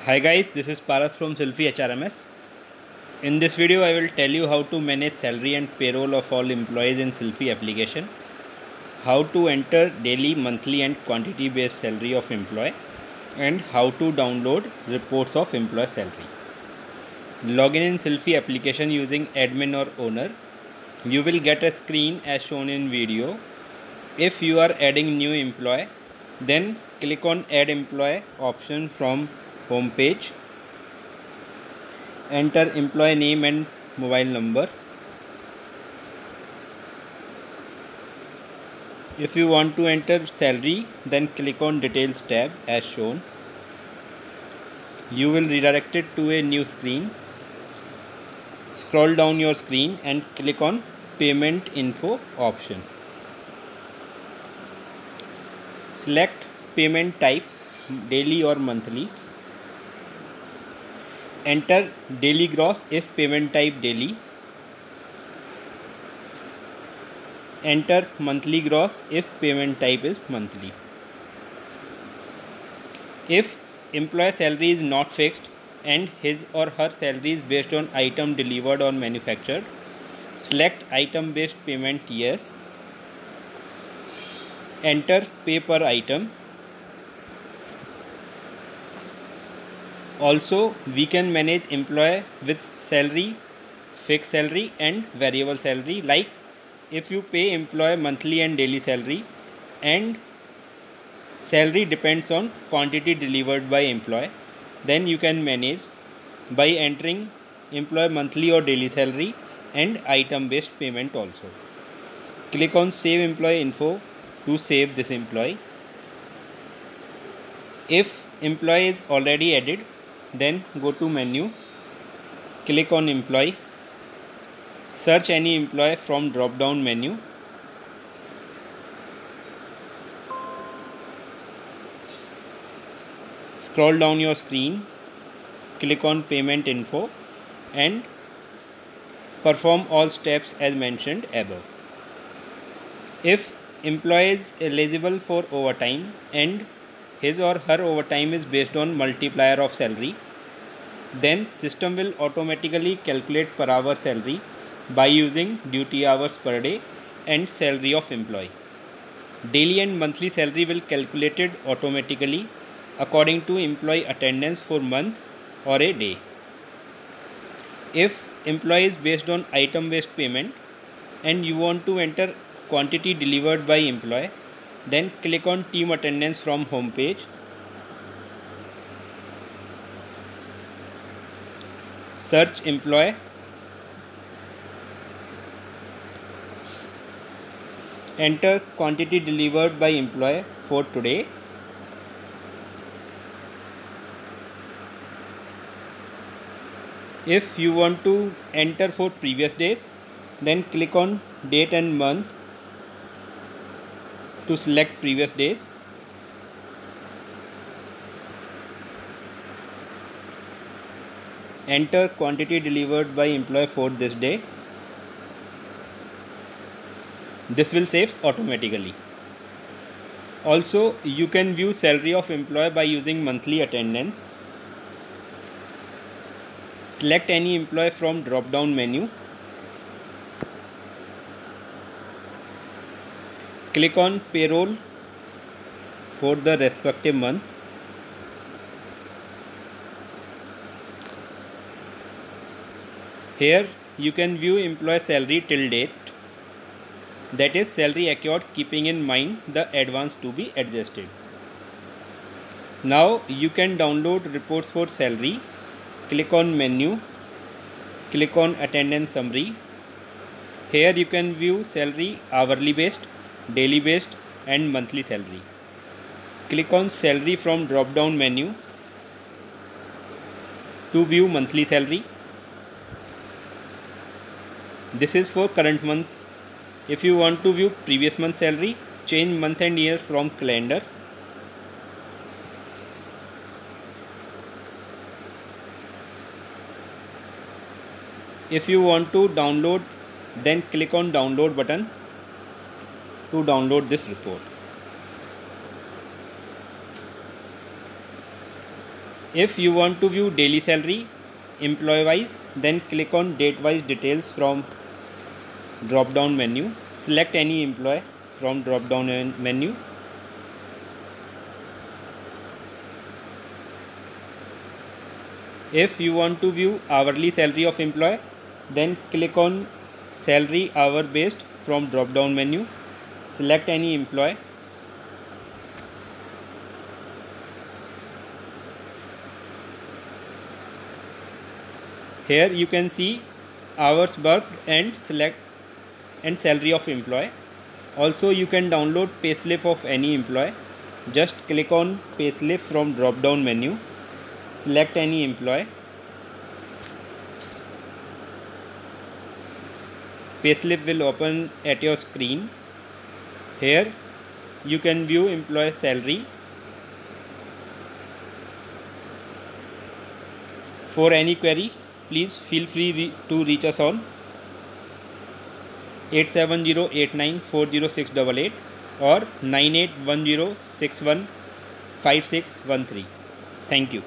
Hi guys, this is Paras from Sylphy HRMS. In this video, I will tell you how to manage salary and payroll of all employees in Sylphy application, how to enter daily, monthly and quantity based salary of employee, and how to download reports of employee salary. Login in Sylphy application using admin or owner. You will get a screen as shown in video. If you are adding new employee, then click on add employee option from home page. Enter employee name and mobile number. If you want to enter salary, then click on details tab as shown. You will redirect it to a new screen. Scroll down your screen and click on payment info option. Select payment type, daily or monthly. Enter daily gross if payment type daily. Enter monthly gross if payment type is monthly. If employee salary is not fixed and his or her salary is based on item delivered or manufactured, select item based payment yes. Enter pay per item. Also, we can manage employee with salary, fixed salary and variable salary. Like if you pay employee monthly and daily salary, and salary depends on quantity delivered by employee, then you can manage by entering employee monthly or daily salary and item based payment also. Click on save employee info to save this employee. If employee is already added, then go to menu, click on employee, search any employee from drop down menu. Scroll down your screen, click on payment info and perform all steps as mentioned above. If employee is eligible for overtime and his or her overtime is based on multiplier of salary, then system will automatically calculate per hour salary by using duty hours per day and salary of employee. Daily and monthly salary will calculated automatically according to employee attendance for month or a day. If employee is based on item based payment and you want to enter quantity delivered by employee, then click on team attendance from home page. Search employee. Enter quantity delivered by employee for today. If you want to enter for previous days, then click on date and month to select previous days. Enter quantity delivered by employee for this day. This will save automatically. Also, you can view salary of employee by using monthly attendance. Select any employee from drop down menu. Click on payroll for the respective month. Here you can view employee salary till date, that is salary accrued keeping in mind the advance to be adjusted. Now you can download reports for salary. Click on menu, click on attendance summary. Here you can view salary hourly based, daily based and monthly salary. Click on salary from drop down menu to view monthly salary. This is for current month. If you want to view previous month salary, change month and year from calendar. If you want to download, then click on download button to download this report. If you want to view daily salary employee wise, then click on date wise details from drop down menu. Select any employee from drop down menu. If you want to view hourly salary of employee, then click on salary hour based from drop down menu. Select any employee. Here you can see hours worked and select and salary of employee. Also you can download payslip of any employee. Just click on payslip from drop down menu. Select any employee. Payslip will open at your screen. Here you can view employee salary. For any query, please feel free to reach us on 8708940688 or 9810615613. Thank you.